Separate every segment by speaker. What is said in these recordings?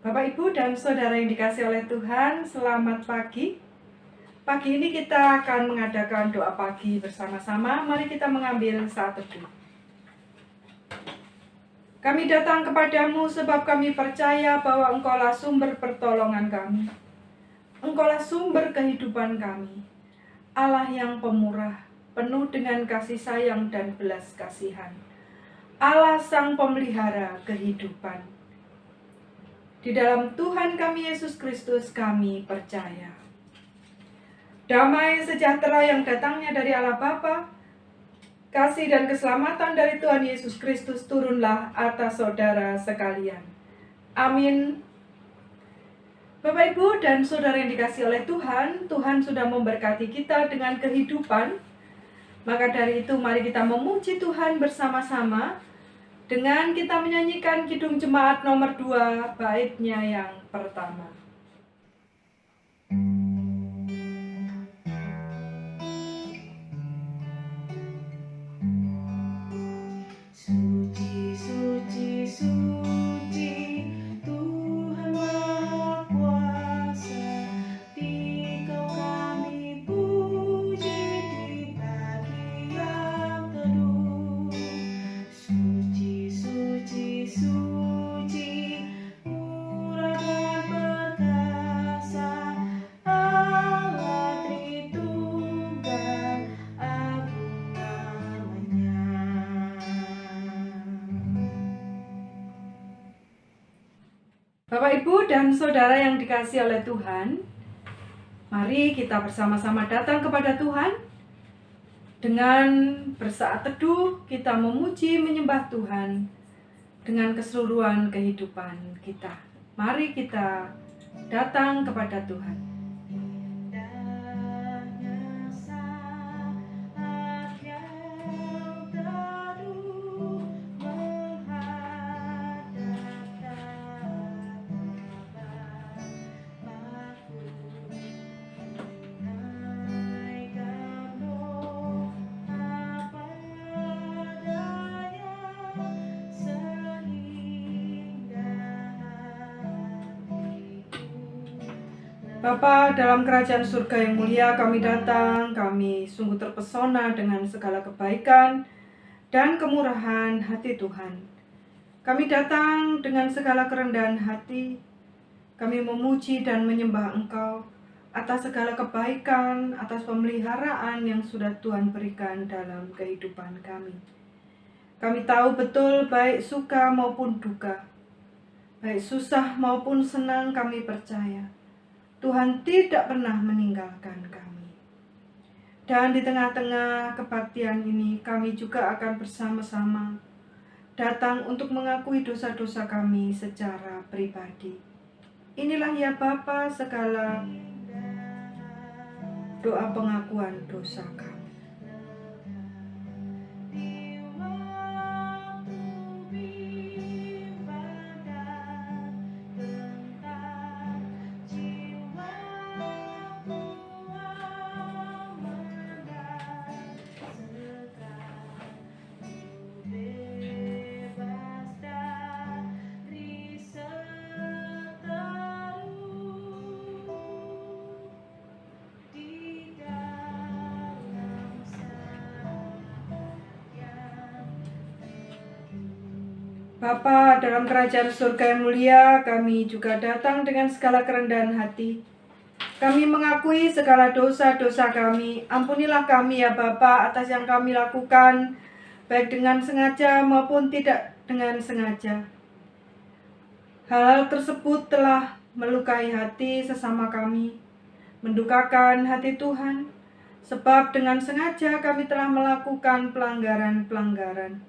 Speaker 1: Bapak, Ibu, dan Saudara yang dikasihi oleh Tuhan, selamat pagi. Pagi ini kita akan mengadakan doa pagi bersama-sama. Mari kita mengambil saat teduh. Kami datang kepadamu sebab kami percaya bahwa Engkaulah sumber pertolongan kami. Engkaulah sumber kehidupan kami. Allah yang pemurah, penuh dengan kasih sayang dan belas kasihan. Allah sang pemelihara kehidupan. Di dalam Tuhan kami Yesus Kristus kami percaya. Damai sejahtera yang datangnya dari Allah Bapa, kasih dan keselamatan dari Tuhan Yesus Kristus turunlah atas saudara sekalian. Amin. Bapak, Ibu, dan Saudara yang dikasihi oleh Tuhan, Tuhan sudah memberkati kita dengan kehidupan. Maka dari itu mari kita memuji Tuhan bersama-sama dengan kita menyanyikan Kidung Jemaat nomor 2, baitnya yang pertama.
Speaker 2: Suci, suci, suci, Tuhan Maha Kuasa, Dikau kami puji di pagi yang teduh. Suci, suci, suci, murah dan perkasa, Allah Tritunggal, agung namanya.
Speaker 1: Bapak, Ibu, dan Saudara yang dikasihi oleh Tuhan, mari kita bersama-sama datang kepada Tuhan. Dengan bersaat teduh, kita memuji, menyembah Tuhan dengan keseluruhan kehidupan kita. Mari kita datang kepada Tuhan.
Speaker 2: Indahnya saat yang teduh menghadap Bapa, naikkan doa padanya sehingga
Speaker 1: Bapa dalam kerajaan surga yang mulia, kami datang, kami sungguh terpesona dengan segala kebaikan dan kemurahan hati Tuhan. Kami datang dengan segala kerendahan hati, kami memuji dan menyembah Engkau atas segala kebaikan, atas pemeliharaan yang sudah Tuhan berikan dalam kehidupan kami. Kami tahu betul baik suka maupun duka, baik susah maupun senang, kami percaya Tuhan tidak pernah meninggalkan kami. Dan di tengah-tengah kebaktian ini, kami juga akan bersama-sama datang untuk mengakui dosa-dosa kami secara pribadi. Inilah ya Bapa segala doa pengakuan dosa kami.
Speaker 2: di waktu bimbang dan gentar, jiwaku aman sekarang, bebas dari seteru di dalam
Speaker 1: Bapa dalam kerajaan surga yang mulia, kami juga datang dengan segala kerendahan hati. Kami mengakui segala dosa-dosa kami. Ampunilah kami ya Bapa atas yang kami lakukan, baik dengan sengaja maupun tidak dengan sengaja. Hal-hal tersebut telah melukai hati sesama kami, mendukakan hati Tuhan, sebab dengan sengaja kami telah melakukan pelanggaran-pelanggaran,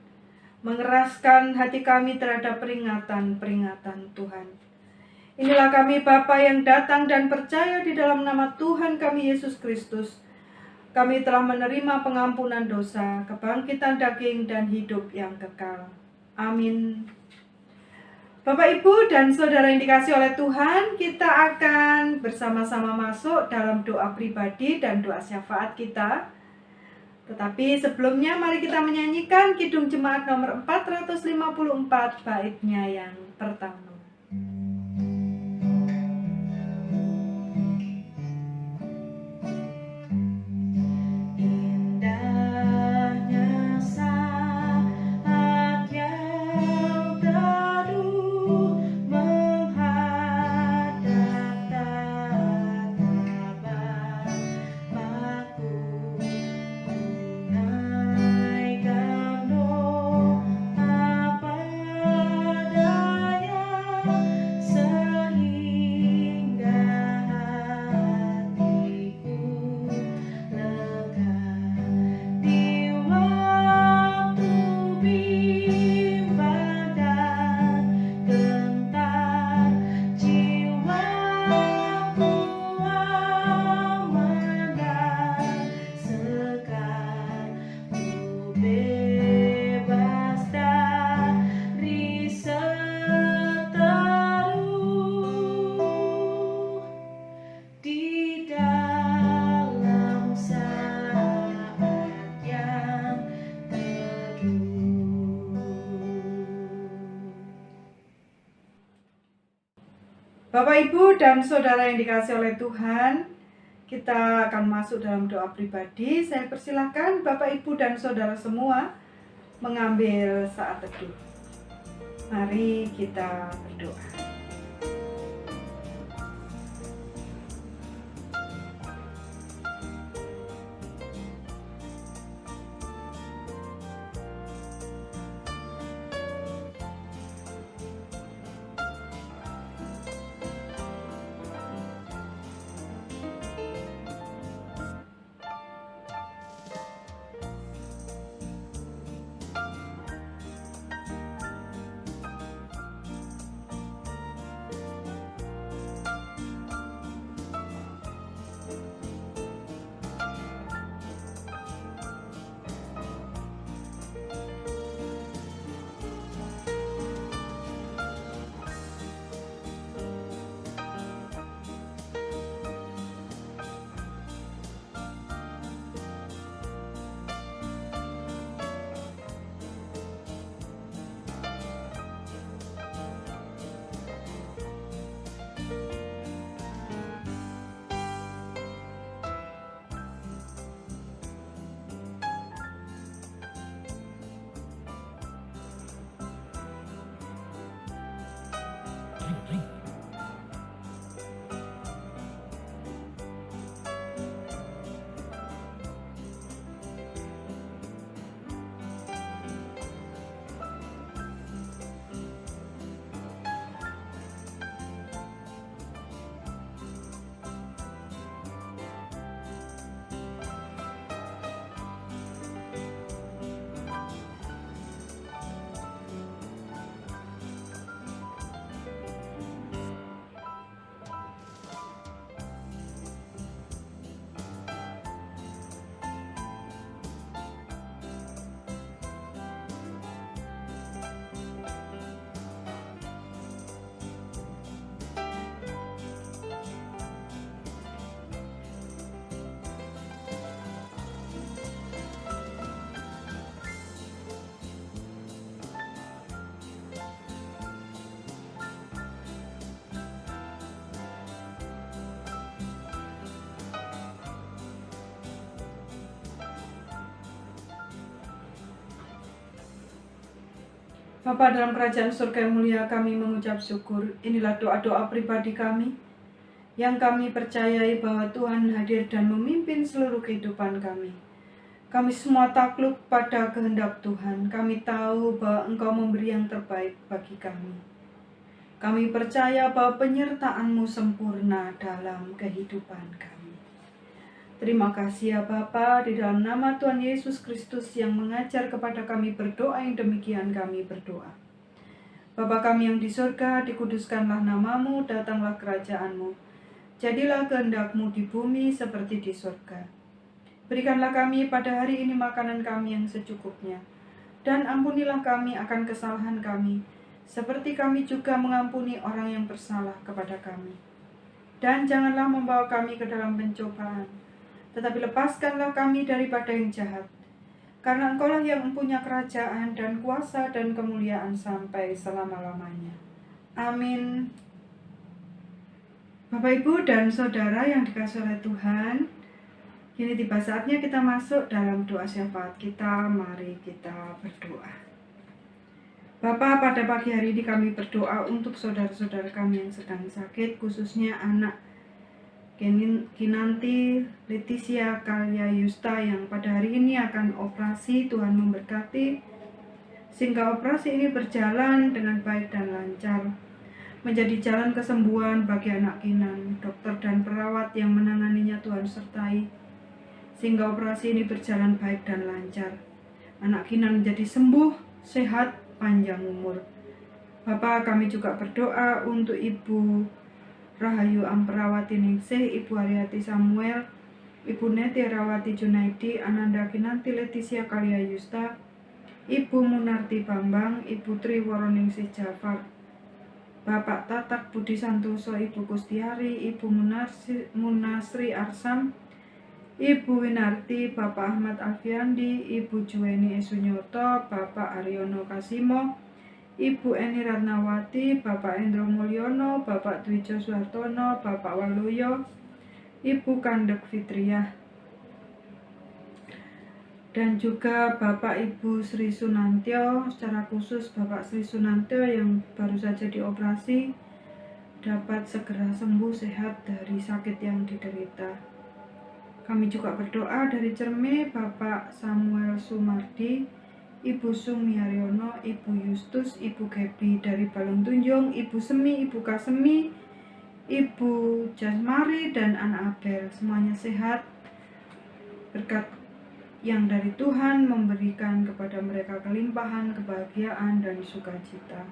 Speaker 1: mengeraskan hati kami terhadap peringatan-peringatan Tuhan. Inilah kami Bapa yang datang dan percaya di dalam nama Tuhan kami Yesus Kristus. Kami telah menerima pengampunan dosa, kebangkitan daging dan hidup yang kekal. Amin. Bapak, Ibu, dan Saudara yang dikasihi oleh Tuhan, kita akan bersama-sama masuk dalam doa pribadi dan doa syafaat kita. Tetapi sebelumnya mari kita menyanyikan Kidung Jemaat nomor 454 baitnya yang pertama. Bapak, Ibu, dan Saudara yang dikasihi oleh Tuhan, kita akan masuk dalam doa pribadi. Saya persilahkan Bapak, Ibu, dan Saudara semua mengambil saat teduh. Mari kita berdoa. Bapa dalam kerajaan surga yang mulia, kami mengucap syukur. Inilah doa-doa pribadi kami yang kami percayai bahwa Tuhan hadir dan memimpin seluruh kehidupan kami. Kami semua takluk pada kehendak Tuhan. Kami tahu bahwa Engkau memberi yang terbaik bagi kami. Kami percaya bahwa penyertaan-Mu sempurna dalam kehidupan kami. Terima kasih ya Bapa, di dalam nama Tuhan Yesus Kristus yang mengajar kepada kami berdoa yang demikian kami berdoa. Bapa kami yang di surga, dikuduskanlah nama-Mu, datanglah kerajaan-Mu. Jadilah kehendak-Mu di bumi seperti di surga. Berikanlah kami pada hari ini makanan kami yang secukupnya. Dan ampunilah kami akan kesalahan kami, seperti kami juga mengampuni orang yang bersalah kepada kami. Dan janganlah membawa kami ke dalam pencobaan, tetapi lepaskanlah kami daripada yang jahat. Karena Engkaulah yang mempunyai kerajaan dan kuasa dan kemuliaan sampai selama-lamanya. Amin. Bapak, Ibu, dan Saudara yang dikasihi oleh Tuhan, kini tiba saatnya kita masuk dalam doa syafaat kita. Mari kita berdoa. Bapa, pada pagi hari ini kami berdoa untuk saudara-saudara kami yang sedang sakit, khususnya anak Kinanti Leticia Kalia Yusta yang pada hari ini akan operasi. Tuhan memberkati sehingga operasi ini berjalan dengan baik dan lancar, menjadi jalan kesembuhan bagi anak Kinan. Dokter dan perawat yang menanganinya Tuhan sertai sehingga operasi ini berjalan baik dan lancar. Anak Kinan menjadi sembuh, sehat, panjang umur. Bapak, kami juga berdoa untuk Ibu Rahayu Amperawati Ningsih, Ibu Haryati Samuel, Ibu Neti Rawati Junaidi, Ananda Kinanti Leticia Kalia Yusta, Ibu Munarti Bambang, Ibu Triworo Ningsih Jafar, Bapak Tatak Budi Santoso, Ibu Kustiari, Ibu Munasri Arsam, Ibu Winarti, Bapak Ahmad Alfiandi, Ibu Juweni Esunyoto, Bapak Aryono Kasimo, Ibu Eni Ratnawati, Bapak Endro Mulyono, Bapak Dwijo Suhartono, Bapak Waluyo, Ibu Kandek Fitriah, dan juga Bapak Ibu Sri Sunantyo, secara khusus Bapak Sri Sunantyo yang baru saja dioperasi dapat segera sembuh sehat dari sakit yang diderita. Kami juga berdoa dari Cerme, Bapak Samuel Sumardi, Ibu Sumi Haryono, Ibu Yustus, Ibu Gebi dari Balong Tunjung, Ibu Semi, Ibu Kasemi, Ibu Jasmari, dan anak Abel. Semuanya sehat, berkat yang dari Tuhan memberikan kepada mereka kelimpahan, kebahagiaan, dan sukacita.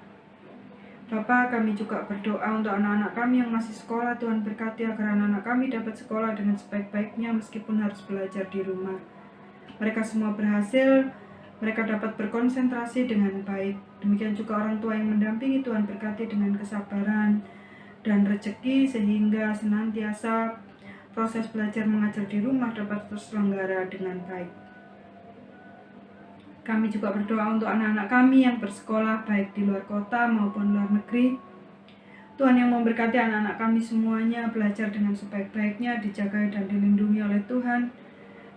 Speaker 1: Bapa, kami juga berdoa untuk anak-anak kami yang masih sekolah. Tuhan berkati agar anak-anak kami dapat sekolah dengan sebaik-baiknya meskipun harus belajar di rumah. Mereka semua berhasil, mereka dapat berkonsentrasi dengan baik. Demikian juga orang tua yang mendampingi, Tuhan berkati dengan kesabaran dan rezeki sehingga senantiasa proses belajar mengajar di rumah dapat terselenggara dengan baik. Kami juga berdoa untuk anak-anak kami yang bersekolah baik di luar kota maupun luar negeri. Tuhan yang memberkati anak-anak kami semuanya belajar dengan sebaik-baiknya, dijaga dan dilindungi oleh Tuhan,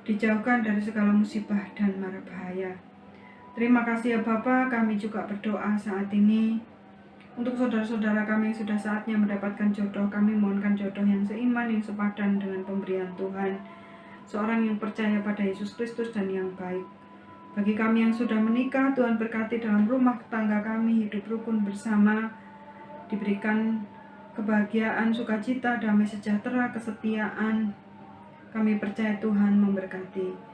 Speaker 1: dijauhkan dari segala musibah dan mara bahaya. Terima kasih ya Bapa, kami juga berdoa saat ini untuk saudara-saudara kami yang sudah saatnya mendapatkan jodoh. Kami mohonkan jodoh yang seiman, yang sepadan dengan pemberian Tuhan, seorang yang percaya pada Yesus Kristus dan yang baik. Bagi kami yang sudah menikah, Tuhan berkati dalam rumah tangga kami, hidup rukun bersama, diberikan kebahagiaan, sukacita, damai sejahtera, kesetiaan. Kami percaya Tuhan memberkati.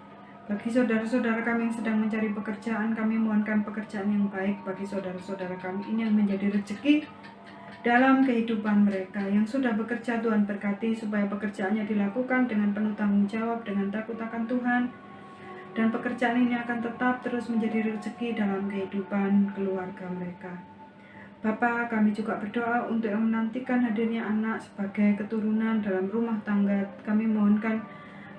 Speaker 1: Bagi saudara-saudara kami yang sedang mencari pekerjaan, kami mohonkan pekerjaan yang baik bagi saudara-saudara kami ini yang menjadi rezeki dalam kehidupan mereka. Yang sudah bekerja, Tuhan berkati supaya pekerjaannya dilakukan dengan penuh tanggung jawab, dengan takut akan Tuhan, dan pekerjaan ini akan tetap terus menjadi rezeki dalam kehidupan keluarga mereka. Bapa, kami juga berdoa untuk yang menantikan hadirnya anak sebagai keturunan dalam rumah tangga. Kami mohonkan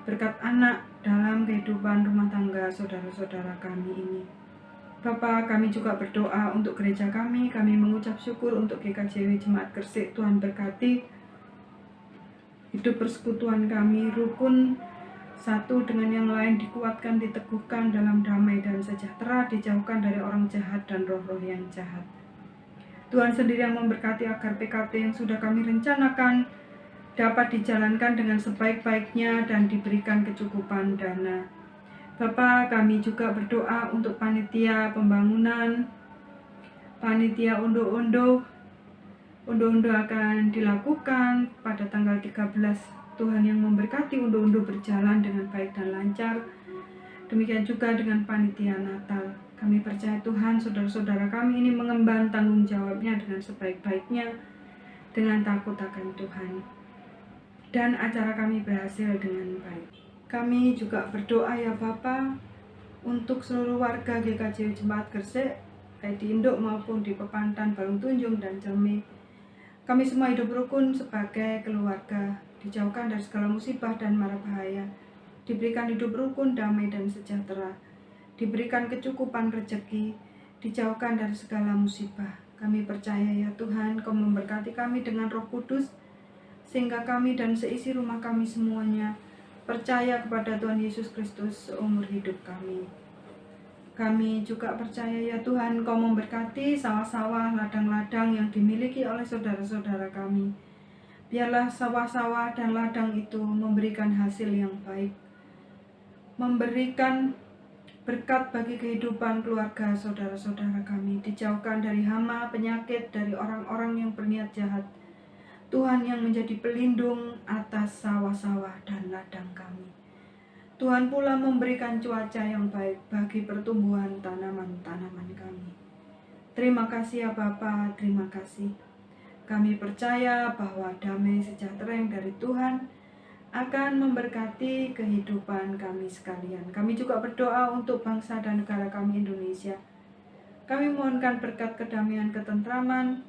Speaker 1: berkat anak dalam kehidupan rumah tangga saudara-saudara kami ini. Bapa, kami juga berdoa untuk gereja kami. Kami mengucap syukur untuk GKJW Jemaat Gresik. Tuhan berkati hidup persekutuan kami, rukun satu dengan yang lain, dikuatkan, diteguhkan dalam damai dan sejahtera, dijauhkan dari orang jahat dan roh-roh yang jahat. Tuhan sendiri yang memberkati agar PKT yang sudah kami rencanakan dapat dijalankan dengan sebaik-baiknya dan diberikan kecukupan dana. Bapa, kami juga berdoa untuk panitia pembangunan, panitia undo-undo. Undo-undo akan dilakukan pada tanggal 13. Tuhan yang memberkati undo-undo berjalan dengan baik dan lancar. Demikian juga dengan panitia Natal. Kami percaya Tuhan, saudara-saudara kami ini mengemban tanggung jawabnya dengan sebaik-baiknya, dengan takut akan Tuhan. Dan acara kami berhasil dengan baik. Kami juga berdoa ya Bapa untuk seluruh warga GKJW Jemaat Gresik, baik di Induk maupun di Pepantan, Balong Tunjung, dan Cerme. Kami semua hidup rukun sebagai keluarga, dijauhkan dari segala musibah dan mara bahaya, diberikan hidup rukun, damai dan sejahtera, diberikan kecukupan rezeki, dijauhkan dari segala musibah. Kami percaya ya Tuhan, Kau memberkati kami dengan Roh Kudus, sehingga kami dan seisi rumah kami semuanya percaya kepada Tuhan Yesus Kristus seumur hidup kami. Kami juga percaya ya Tuhan, Kau memberkati sawah-sawah, ladang-ladang yang dimiliki oleh saudara-saudara kami. Biarlah sawah-sawah dan ladang itu memberikan hasil yang baik, memberikan berkat bagi kehidupan keluarga saudara-saudara kami, dijauhkan dari hama, penyakit, dari orang-orang yang berniat jahat. Tuhan yang menjadi pelindung atas sawah-sawah dan ladang kami. Tuhan pula memberikan cuaca yang baik bagi pertumbuhan tanaman-tanaman kami. Terima kasih ya Bapa, terima kasih. Kami percaya bahwa damai sejahtera yang dari Tuhan akan memberkati kehidupan kami sekalian. Kami juga berdoa untuk bangsa dan negara kami Indonesia. Kami mohonkan berkat kedamaian, ketentraman,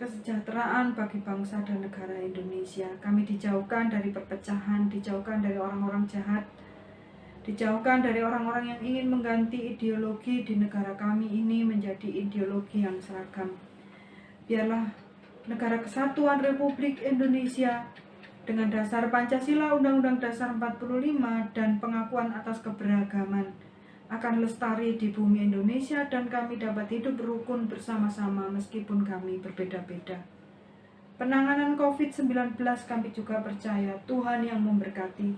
Speaker 1: kesejahteraan bagi bangsa dan negara Indonesia. Kami dijauhkan dari perpecahan, dijauhkan dari orang-orang jahat, Dijauhkan dari orang-orang yang ingin mengganti ideologi di negara kami ini menjadi ideologi yang seragam. Biarlah negara kesatuan Republik Indonesia dengan dasar Pancasila, Undang-Undang Dasar 45, dan pengakuan atas keberagaman akan lestari di bumi Indonesia dan kami dapat hidup rukun bersama-sama meskipun kami berbeda-beda. Penanganan COVID-19 kami juga percaya Tuhan yang memberkati,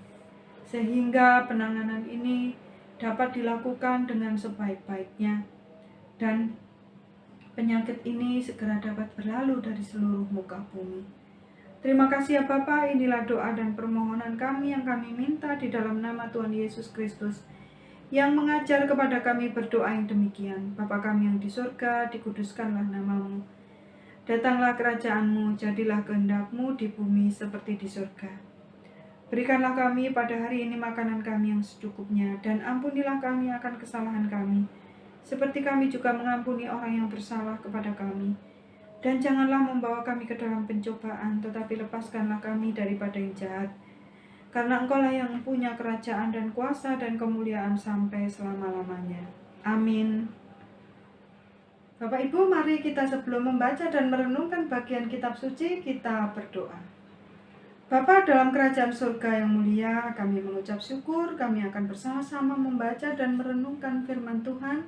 Speaker 1: sehingga penanganan ini dapat dilakukan dengan sebaik-baiknya dan penyakit ini segera dapat berlalu dari seluruh muka bumi. Terima kasih ya Bapa, inilah doa dan permohonan kami yang kami minta di dalam nama Tuhan Yesus Kristus yang mengajar kepada kami berdoa yang demikian. Bapa kami yang di surga, dikuduskanlah namamu. Datanglah kerajaan-Mu, jadilah kehendak-Mu di bumi seperti di surga. Berikanlah kami pada hari ini makanan kami yang secukupnya, dan ampunilah kami akan kesalahan kami, seperti kami juga mengampuni orang yang bersalah kepada kami. Dan janganlah membawa kami ke dalam pencobaan, tetapi lepaskanlah kami daripada yang jahat. Karena Engkau lah yang punya kerajaan dan kuasa dan kemuliaan sampai selama-lamanya. Amin. Bapak Ibu, mari kita sebelum membaca dan merenungkan bagian kitab suci, kita berdoa. Bapa dalam kerajaan surga yang mulia, kami mengucap syukur, kami akan bersama-sama membaca dan merenungkan firman Tuhan.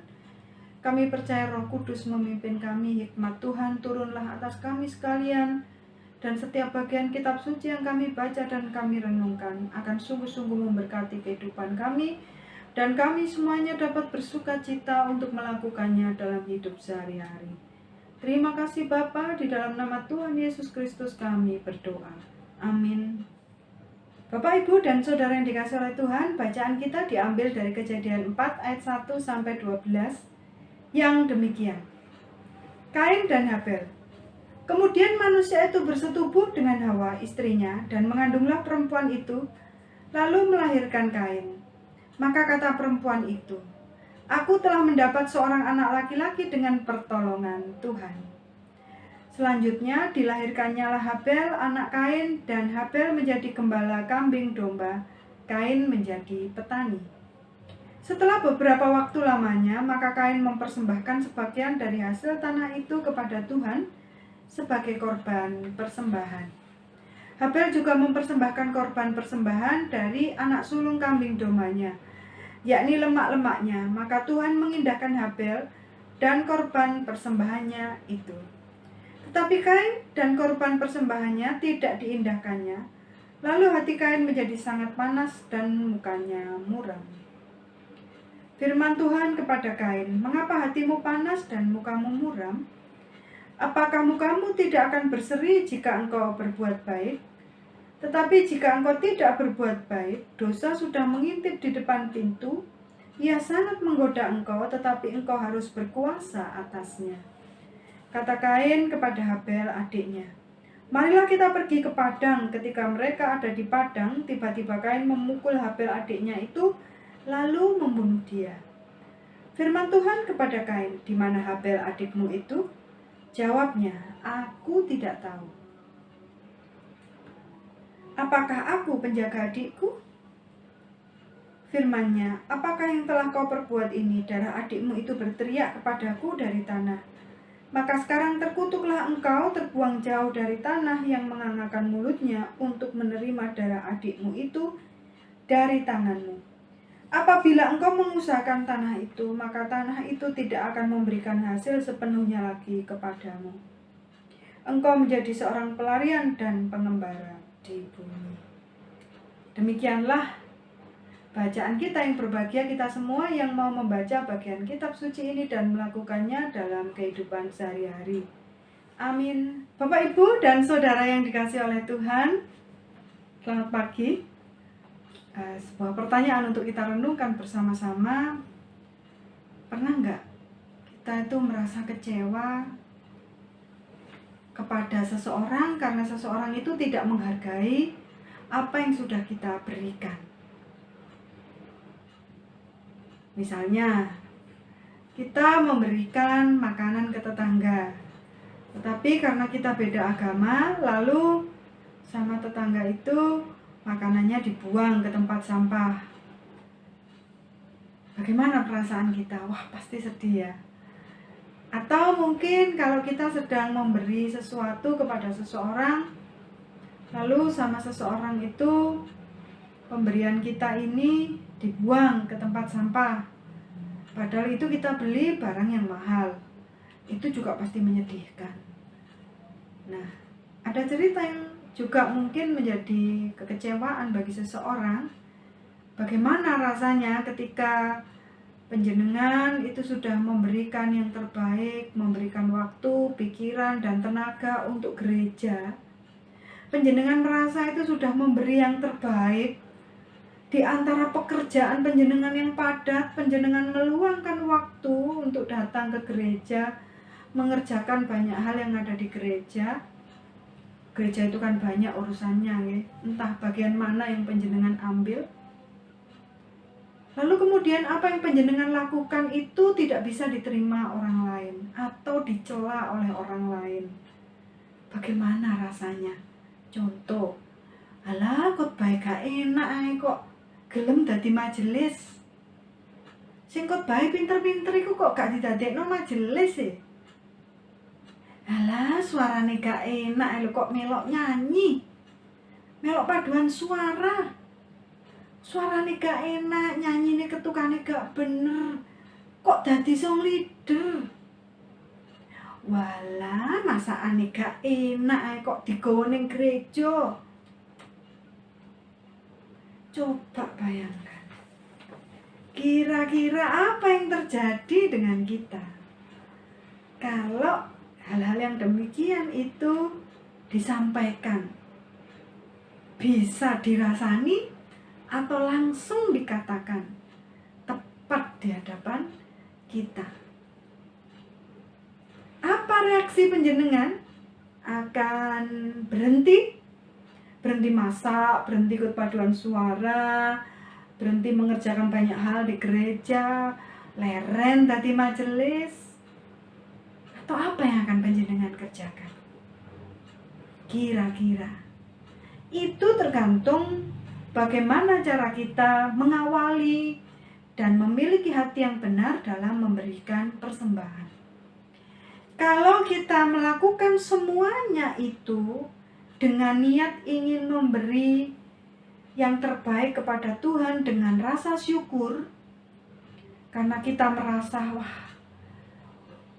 Speaker 1: Kami percaya Roh Kudus memimpin kami, hikmat Tuhan turunlah atas kami sekalian, dan setiap bagian kitab suci yang kami baca dan kami renungkan akan sungguh-sungguh memberkati kehidupan kami, dan kami semuanya dapat bersuka cita untuk melakukannya dalam hidup sehari-hari. Terima kasih Bapa, di dalam nama Tuhan Yesus Kristus kami berdoa. Amin. Bapak, Ibu, dan Saudara yang dikasihi oleh Tuhan, bacaan kita diambil dari Kejadian 4 ayat 1 sampai 12 yang demikian. Kain dan Habel. Kemudian manusia itu bersetubuh dengan Hawa, istrinya, dan mengandunglah perempuan itu, lalu melahirkan Kain. Maka kata perempuan itu, "Aku telah mendapat seorang anak laki-laki dengan pertolongan Tuhan." Selanjutnya dilahirkannya Habel anak Kain, dan Habel menjadi gembala kambing domba, Kain menjadi petani. Setelah beberapa waktu lamanya, maka Kain mempersembahkan sebagian dari hasil tanah itu kepada Tuhan sebagai korban persembahan. Habel juga mempersembahkan korban persembahan dari anak sulung kambing dombanya, yakni lemak-lemaknya. Maka Tuhan mengindahkan Habel dan korban persembahannya itu. Tetapi Kain dan korban persembahannya tidak diindahkannya. Lalu hati Kain menjadi sangat panas dan mukanya muram. Firman Tuhan kepada Kain, "Mengapa hatimu panas dan mukamu muram? Apakah mukamu tidak akan berseri jika engkau berbuat baik? Tetapi jika engkau tidak berbuat baik, dosa sudah mengintip di depan pintu. Ia sangat menggoda engkau, tetapi engkau harus berkuasa atasnya." Kata Kain kepada Habel adiknya, "Marilah kita pergi ke padang." Ketika mereka ada di padang, tiba-tiba Kain memukul Habel adiknya itu, lalu membunuh dia. Firman Tuhan kepada Kain, "Di mana Habel adikmu itu?" Jawabnya, "Aku tidak tahu." "Apakah aku penjaga adikku?" Firman-Nya, "Apakah yang telah kau perbuat ini? Darah adikmu itu berteriak kepadaku dari tanah. Maka sekarang terkutuklah engkau, terbuang jauh dari tanah yang mengangakkan mulutnya untuk menerima darah adikmu itu dari tanganmu. Apabila engkau mengusahakan tanah itu, maka tanah itu tidak akan memberikan hasil sepenuhnya lagi kepadamu. Engkau menjadi seorang pelarian dan pengembara di bumi." Demikianlah bacaan kita yang berbahagia kita semua yang mau membaca bagian kitab suci ini dan melakukannya dalam kehidupan sehari-hari. Amin. Bapak, Ibu, dan Saudara yang dikasihi oleh Tuhan, selamat pagi. Sebuah pertanyaan untuk kita renungkan bersama-sama. Pernah nggak kita itu merasa kecewa kepada seseorang karena seseorang itu tidak menghargai apa yang sudah kita berikan? Misalnya, kita memberikan makanan ke tetangga, tetapi karena kita beda agama, lalu sama tetangga itu makanannya dibuang ke tempat sampah. Bagaimana perasaan kita? Wah, pasti sedih ya. Atau mungkin kalau kita sedang memberi sesuatu kepada seseorang, lalu sama seseorang itu pemberian kita ini dibuang ke tempat sampah. Padahal itu kita beli barang yang mahal. Itu juga pasti menyedihkan. Nah, ada cerita yang juga mungkin menjadi kekecewaan bagi seseorang. Bagaimana rasanya ketika panjenengan itu sudah memberikan yang terbaik, memberikan waktu, pikiran, dan tenaga untuk gereja. Panjenengan merasa itu sudah memberi yang terbaik. Di antara pekerjaan panjenengan yang padat, panjenengan meluangkan waktu untuk datang ke gereja, mengerjakan banyak hal yang ada di gereja. Gereja itu kan banyak urusannya, ya. Entah bagian mana yang panjenengan ambil. Lalu kemudian apa yang panjenengan lakukan itu tidak bisa diterima orang lain atau dicela oleh orang lain. Bagaimana rasanya? Contoh, alah khotbah gak enak ae kok gelem dadi majelis. Sing khotbah pinter-pinter iku kok gak didadekno majelis e. Alah suarane gak enak lho kok melok nyanyi. Melok paduan suara. Suarane gak enak, nyanyine ketukane gak bener. Kok dadi song leader? Walah, masakane gak enak ae kok digawa ning gereja. Coba bayangkan. Kira-kira apa yang terjadi dengan kita kalau hal-hal yang demikian itu disampaikan? Bisa dirasani atau langsung dikatakan tepat di hadapan kita. Apa reaksi panjenengan? Akan berhenti masak, berhenti ikut paduan suara, berhenti mengerjakan banyak hal di gereja, leren tadi majelis, atau apa yang akan panjenengan kerjakan? Kira-kira itu tergantung bagaimana cara kita mengawali dan memiliki hati yang benar dalam memberikan persembahan. Kalau kita melakukan semuanya itu dengan niat ingin memberi yang terbaik kepada Tuhan dengan rasa syukur, karena kita merasa, wah,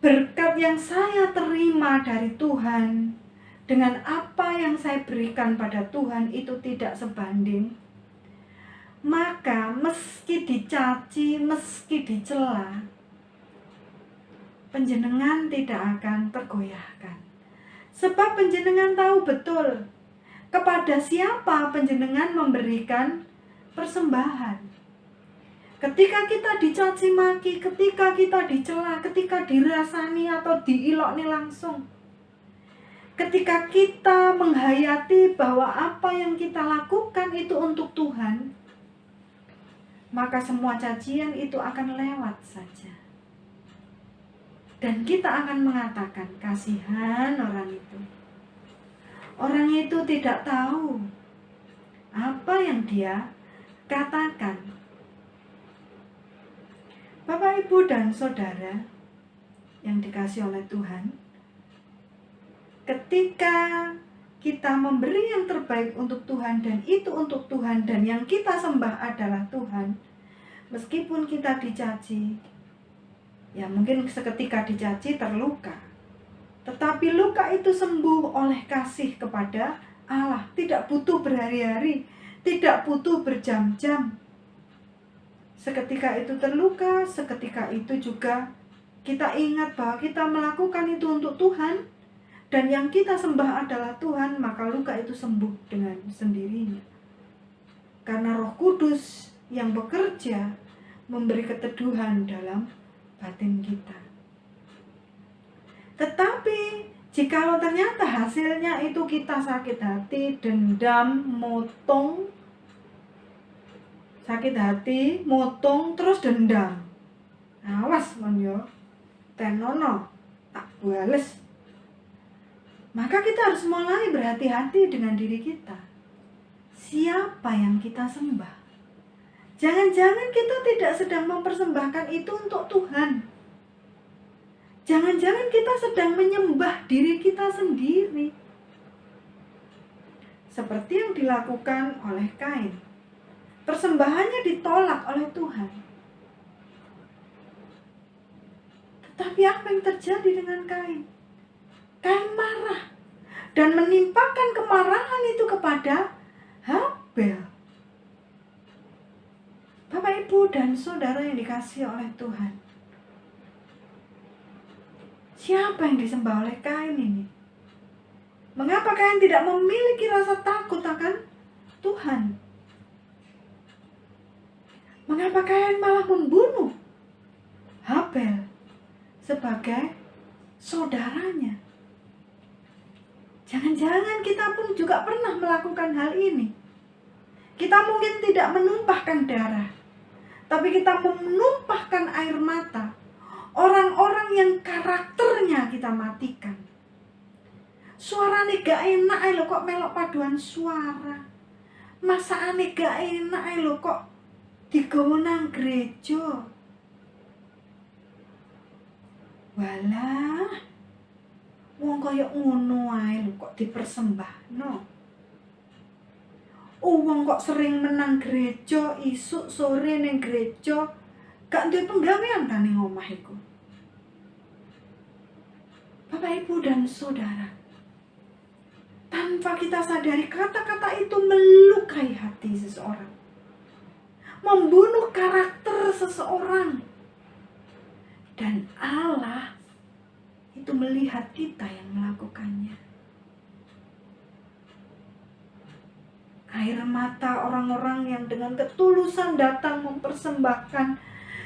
Speaker 1: berkat yang saya terima dari Tuhan dengan apa yang saya berikan pada Tuhan itu tidak sebanding, maka meski dicaci, meski dicela, panjenengan tidak akan tergoyahkan. Sebab panjenengan tahu betul kepada siapa panjenengan memberikan persembahan. Ketika kita dicaci maki, ketika kita dicela, ketika dirasani atau diilokni langsung, ketika kita menghayati bahwa apa yang kita lakukan itu untuk Tuhan, maka semua cacian itu akan lewat saja. Dan kita akan mengatakan, kasihan orang itu. Orang itu tidak tahu apa yang dia katakan. Bapak, Ibu, dan Saudara yang dikasihi oleh Tuhan, ketika kita memberi yang terbaik untuk Tuhan dan itu untuk Tuhan dan yang kita sembah adalah Tuhan, meskipun kita dicaci, ya mungkin seketika dicaci terluka, tetapi luka itu sembuh oleh kasih kepada Allah. Tidak butuh berhari-hari, tidak butuh berjam-jam. Seketika itu terluka, seketika itu juga kita ingat bahwa kita melakukan itu untuk Tuhan dan yang kita sembah adalah Tuhan, maka luka itu sembuh dengan sendirinya. Karena Roh Kudus yang bekerja memberi keteduhan dalam batin kita. Tetapi jikalau ternyata hasilnya itu kita sakit hati, dendam, motong, sakit hati, motong, terus dendam, awas mon yo, tenono, tak bales. Maka kita harus mulai berhati-hati dengan diri kita. Siapa yang kita sembah? Jangan-jangan kita tidak sedang mempersembahkan itu untuk Tuhan. Jangan-jangan kita sedang menyembah diri kita sendiri. Seperti yang dilakukan oleh Kain. Persembahannya ditolak oleh Tuhan. Tetapi apa yang terjadi dengan Kain? Kain marah dan menimpakan kemarahan itu kepada Habel. Bapak, Ibu, dan Saudara yang dikasihi oleh Tuhan. Siapa yang disembah oleh Kain ini? Mengapa Kain tidak memiliki rasa takut akan Tuhan? Mengapa Kain malah membunuh Habel sebagai saudaranya? Jangan-jangan kita pun juga pernah melakukan hal ini. Kita mungkin tidak menumpahkan darah, tapi kita menumpahkan air mata. Orang-orang yang karakternya kita matikan. Suaranya gak enak lho kok melok paduan suara. Masakane gak enak lho kok digawa nang gereja. Walah, wong kaya ngono ae lho kok dipersembahno. Wong kok sering menang gereja, isuk sore ning gereja, gak duwe penggawean ta ning omah iku. Bapak, Ibu, dan Saudara, tanpa kita sadari kata-kata itu melukai hati seseorang, membunuh karakter seseorang. Dan Allah itu melihat kita yang melakukannya. Air mata orang-orang yang dengan ketulusan datang mempersembahkan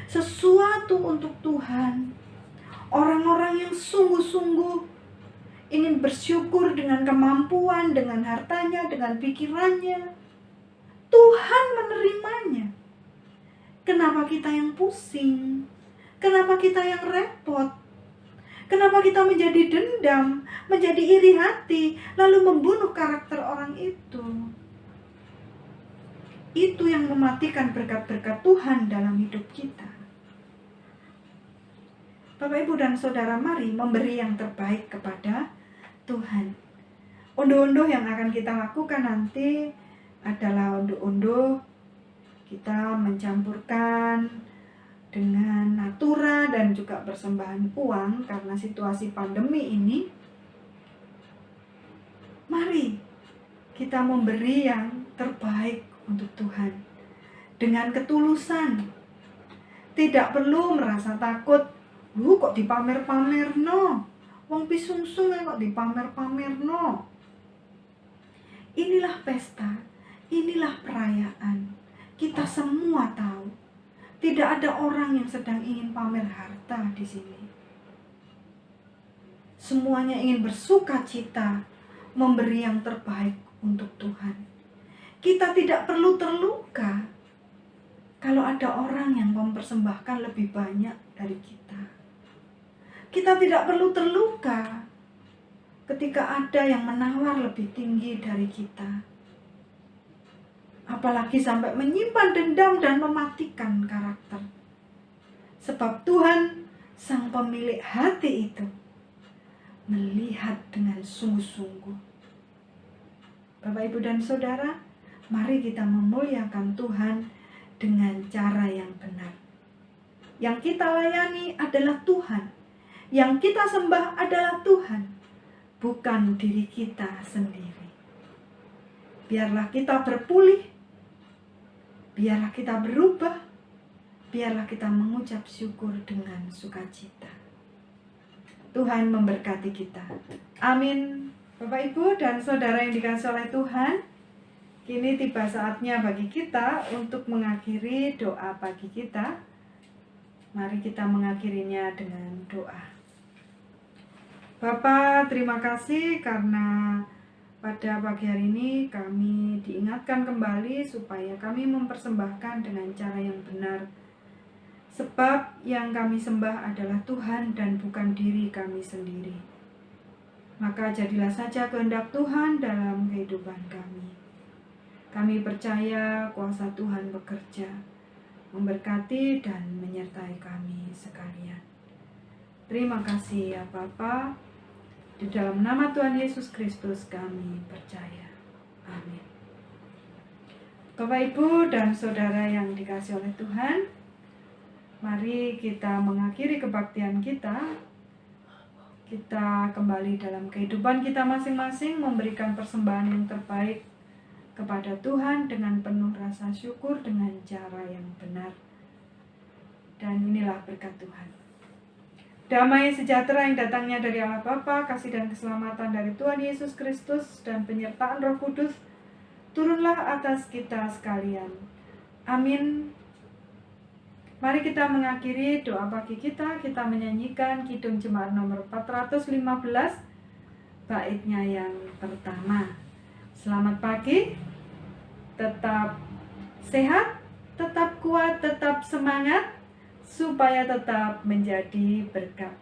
Speaker 1: sesuatu untuk Tuhan. Orang-orang yang sungguh-sungguh ingin bersyukur dengan kemampuan, dengan hartanya, dengan pikirannya. Tuhan menerimanya. Kenapa kita yang pusing? Kenapa kita yang repot? Kenapa kita menjadi dendam, menjadi iri hati, lalu membunuh karakter orang itu? Itu yang mematikan berkat-berkat Tuhan dalam hidup kita. Bapak, Ibu, dan Saudara, mari memberi yang terbaik kepada Tuhan. Unduh-unduh yang akan kita lakukan nanti adalah unduh-unduh kita mencampurkan dengan natura dan juga persembahan uang karena situasi pandemi ini. Mari kita memberi yang terbaik untuk Tuhan dengan ketulusan. Tidak perlu merasa takut, kok dipamer-pamerno, wong pisungsung kok dipamer-pamerno. Inilah pesta, inilah perayaan. Kita semua tahu, tidak ada orang yang sedang ingin pamer harta di sini. Semuanya ingin bersuka cita, memberi yang terbaik untuk Tuhan. Kita tidak perlu terluka kalau ada orang yang mempersembahkan lebih banyak dari kita. Kita tidak perlu terluka ketika ada yang menawar lebih tinggi dari kita. Apalagi sampai menyimpan dendam dan mematikan karakter. Sebab Tuhan, Sang Pemilik hati itu, melihat dengan sungguh-sungguh. Bapak, Ibu, dan Saudara, mari kita memuliakan Tuhan dengan cara yang benar. Yang kita layani adalah Tuhan. Yang kita sembah adalah Tuhan, bukan diri kita sendiri. Biarlah kita berpulih, biarlah kita berubah, biarlah kita mengucap syukur dengan sukacita. Tuhan memberkati kita. Amin. Bapak, Ibu, dan Saudara yang dikasihi oleh Tuhan, kini tiba saatnya bagi kita untuk mengakhiri doa pagi kita. Mari kita mengakhirinya dengan doa. Bapa, terima kasih karena pada pagi hari ini kami diingatkan kembali supaya kami mempersembahkan dengan cara yang benar. Sebab yang kami sembah adalah Tuhan dan bukan diri kami sendiri. Maka jadilah saja kehendak Tuhan dalam kehidupan kami. Kami percaya kuasa Tuhan bekerja. memberkati dan menyertai kami sekalian. Terima kasih ya Bapa. Di dalam nama Tuhan Yesus Kristus kami percaya. Amin. Bapak, Ibu, dan Saudara yang dikasihi oleh Tuhan, mari kita mengakhiri kebaktian kita. Kita kembali dalam kehidupan kita masing-masing memberikan persembahan yang terbaik kepada Tuhan dengan penuh rasa syukur dengan cara yang benar. Dan inilah berkat Tuhan. Damai sejahtera yang datangnya dari Allah Bapa, kasih dan keselamatan dari Tuhan Yesus Kristus, dan penyertaan Roh Kudus turunlah atas kita sekalian. Amin. Mari kita mengakhiri doa pagi kita. Kita menyanyikan Kidung Jemaat nomor 415, baitnya yang pertama. Selamat pagi, tetap sehat, tetap kuat, tetap semangat, supaya tetap menjadi berkat.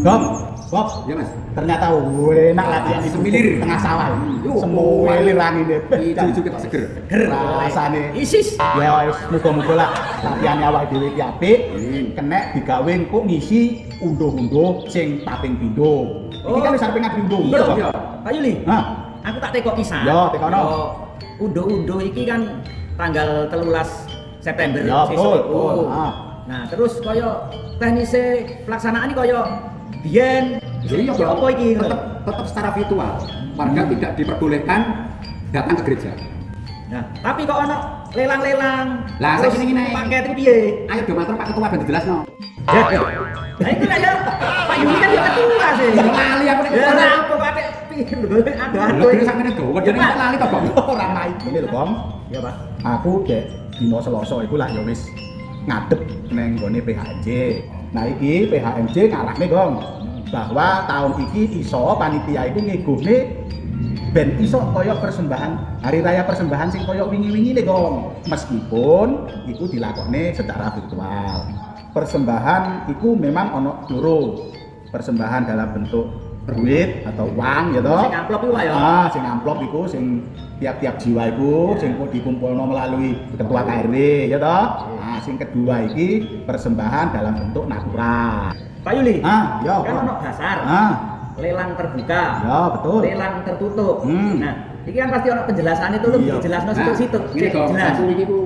Speaker 3: Bob,
Speaker 4: Ya mas,
Speaker 3: ternyata enak latihan di
Speaker 4: semilir
Speaker 3: tengah sawah.
Speaker 4: Yo,
Speaker 3: Semilir angin
Speaker 4: Ijo kita seger.
Speaker 3: rasane
Speaker 4: Isis.
Speaker 3: ya wis muga-muga lah latihane awake dhewe iki apik, kenek digawe engko ngisi unduh-unduh sing taping pindho. Iki kan wis arep ngatur unduh.
Speaker 4: Iya.
Speaker 5: Pak Yuli,
Speaker 3: Hah,
Speaker 5: aku tak teko pisan.
Speaker 3: Yo, tekono.
Speaker 5: Undo-undo iki kan tanggal 13 September
Speaker 3: Ya,
Speaker 5: sesuk
Speaker 3: betul.
Speaker 5: iku. Nah, terus kaya teknise pelaksanaan iki kaya biyen
Speaker 4: Iya,
Speaker 5: ya apa iki?
Speaker 4: tetap secara virtual. Warga tidak diperbolehkan datang ke gereja.
Speaker 5: Nah, tapi kok ono lelang-lelang.
Speaker 4: Lah,
Speaker 5: terus
Speaker 4: saiki ngene.
Speaker 5: paket iki piye?
Speaker 4: Ayo do matur Pak Ketua ben dijelasno.
Speaker 5: Ya. Nah, itu lah ya. Pak Yuli kan ya ketua sih.
Speaker 4: Ya lali aku nek.
Speaker 5: Ya lah apa pakai aduh
Speaker 4: Lho
Speaker 5: aduh.
Speaker 4: dene sampeyan go, wedene kok lali to, Bang.
Speaker 3: ora main ngene lho, Bang.
Speaker 5: Ya, Pak.
Speaker 3: Aku dek dino Selasa iku lah ya wis ngadep neng gone PHNJ. Nah iki PHNJ ngarahne, Gong, bahwa tahun iki iso panitia iku ngegohne ben iso kaya persembahan hari raya persembahan sing kaya wingi-wingi nih, Gong. Meskipun iku dilakone secara virtual. Persembahan iku memang ono loro. Persembahan dalam bentuk duit atau uang ya toh.
Speaker 5: Sing amplop iku, Pak ya.
Speaker 3: Sing amplop iku sing tiap-tiap jiwa iku sing kok dikumpulno melalui ketua KRW ya toh. Nah, sing kedua iki persembahan dalam bentuk natura.
Speaker 5: Pak Yuli.
Speaker 3: Ya.
Speaker 5: Kan ono dasar. Lelang terbuka.
Speaker 3: Ya, betul.
Speaker 5: Lelang tertutup.
Speaker 3: Hmm.
Speaker 5: Nah, ini kan pasti ono penjelasannya itu lebih
Speaker 3: Iya.
Speaker 5: jelasno
Speaker 4: Nah,
Speaker 5: situ-situ.
Speaker 4: Ngene kok,
Speaker 5: Jelas.
Speaker 4: satu iki ku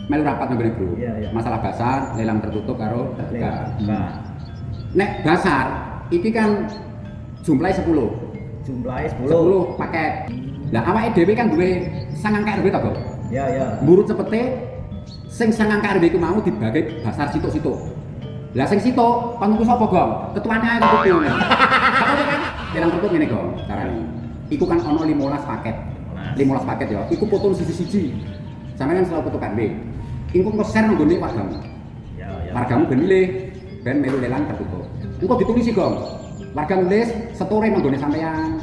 Speaker 4: melu rapat nang Bro.
Speaker 5: Iya, iya.
Speaker 4: Masalah basar, lelang tertutup karo
Speaker 5: Lelang
Speaker 4: terbuka.
Speaker 5: terbuka.
Speaker 4: Nek basar iki kan jumlahnya 10.
Speaker 5: Jumlahnya 10.
Speaker 4: 10 paket. Lah awake dhewe kan duwe 9 KRW to, Bang.
Speaker 5: Ya, ya.
Speaker 4: Murut cepete sing 9 KRW iku mau dibagi basar situk-situk. Lah sing situk panungku sapa, Gong? Ketuane ae tertutup. Apa kan? Lelang tertutup ngene, Gong, carane. Iku kan ono 15 paket. 15 paket ya. Iku potong siji-siji. Sampeyan selalu foto KRW. Iku nge-share nang gone wargamu.
Speaker 5: Ya, ya.
Speaker 4: Wargamu ben milih ben melu lelang tertutup. Engko ditulisi, Gong. warga nulis setore nanggone sampean.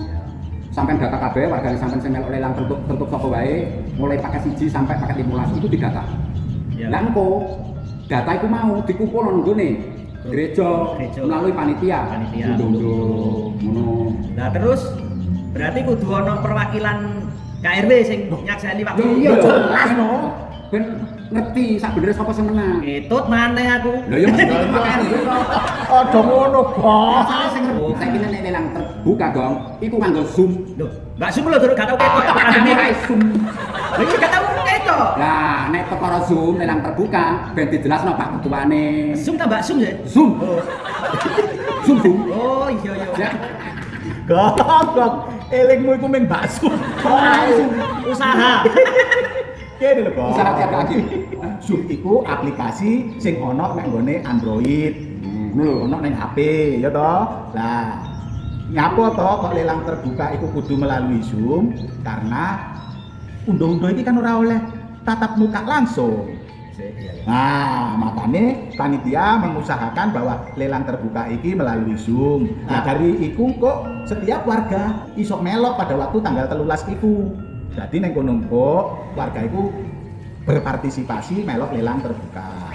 Speaker 4: Sampean data kabeh wargane sampean sing melok lelang tertutup sapa wae, mulai paket 1 sampai paket 15 itu didata.
Speaker 5: Ya.
Speaker 4: Lah engko data iku mau dikumpul nang nggone gereja melalui panitia. Undung-undung ngono.
Speaker 5: Nah terus berarti kudu ana perwakilan KRW sing nyakseni waktu.
Speaker 4: Iya jelas no. Ben ngerti sak bener sapa sing menang.
Speaker 5: Ketut maneh aku.
Speaker 4: Lho ya mesti KRW kok.
Speaker 3: Aja ngono, Bos.
Speaker 4: Masalah sing saiki nek lelang terbuka, Gong, iku nganggo Zoom.
Speaker 5: Loh, Mbak Sum lho durung gak tau ketok akademi
Speaker 4: Ora Zoom.
Speaker 5: Lha iki gak tau ketok.
Speaker 4: Lah, nek perkara Zoom lelang terbuka ben dijelasno Pak Ketuane.
Speaker 5: Sum ta Mbak Sum ya?
Speaker 4: Zoom. Zoom.
Speaker 5: Oh iya iya.
Speaker 4: Ya.
Speaker 3: Gong, elingmu iku mung bakso.
Speaker 5: Usaha.
Speaker 3: Kene lho, Bos.
Speaker 4: Usaha tiap lagi.
Speaker 3: Zoom iku aplikasi sing ana nek nggone Android. Ngono lho, ana ning HP, ya toh. Lah, ngapa toh kok lelang terbuka iku kudu melalui Zoom? Karena undang-undang ini kan ora oleh tatap muka langsung. Nah, makanya panitia mengusahakan bahwa lelang terbuka iki melalui Zoom. Nah, dari iku kok setiap warga iso melok pada waktu tanggal 13 iku. Jadi neng kono kok warga iku berpartisipasi melok lelang terbuka.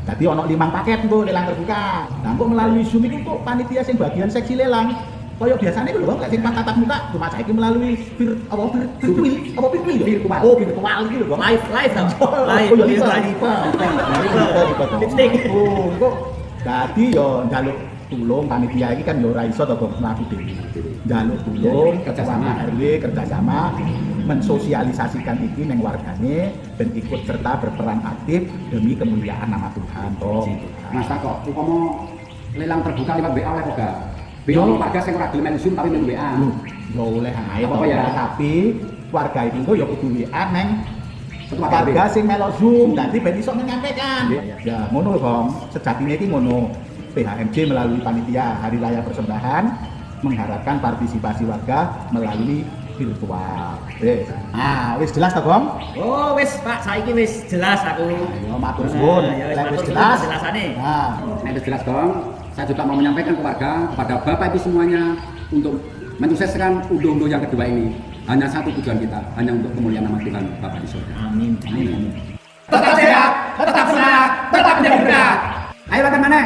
Speaker 3: Jadi ono 5 paket kok lelang terbuka. Nah, kok melalui Zoom iku kok panitia sing bagian seksi lelang kaya biasanya itu lho, gak sing tatap muka, cuma saiki melalui virtual, oh virtual iki lho, Bang.
Speaker 5: Live tau.
Speaker 3: Live
Speaker 5: Live. Lipstick.
Speaker 3: Oh, kok dadi yo njaluk tulung panitia iki kan yo ora iso to kok mlaku dhewe. Njaluk tulung kerjasama RW, kerjasama mensosialisasikan iki ning wargane ben ikut serta berperan aktif demi kemuliaan nama Tuhan toh.
Speaker 4: Mas kok upama lelang terbuka lewat WA oleh kok gak? Yo warga sing ora gelem main Zoom tapi main WA.
Speaker 3: Yo oleh ae
Speaker 4: Apa ya?
Speaker 3: tapi warga itu kok yo kudu WA neng warga sing melok Zoom dadi ben iso menyampaikan. Ya ngono lho, Bang. Sejatine iki ngono. PHMJ melalui panitia Hari Raya Persembahan mengharapkan partisipasi warga melalui virtual. Wis jelas to, Bang?
Speaker 5: Oh wis Pak, saiki wis jelas aku.
Speaker 3: Ayo matur suwun. Lek wis jelas.
Speaker 5: Jelasane.
Speaker 3: Nah,
Speaker 4: Nek wis jelas dong, saya juga mau menyampaikan ke warga, kepada Bapak Ibu semuanya untuk mensukseskan undang-undang yang kedua ini. Hanya satu tujuan kita, hanya untuk kemuliaan nama Tuhan Bapa di surga.
Speaker 5: Amin.
Speaker 4: Amin. Tetap sehat, tetap semangat, tetap menjadi berkat. Ayo lakukan mana?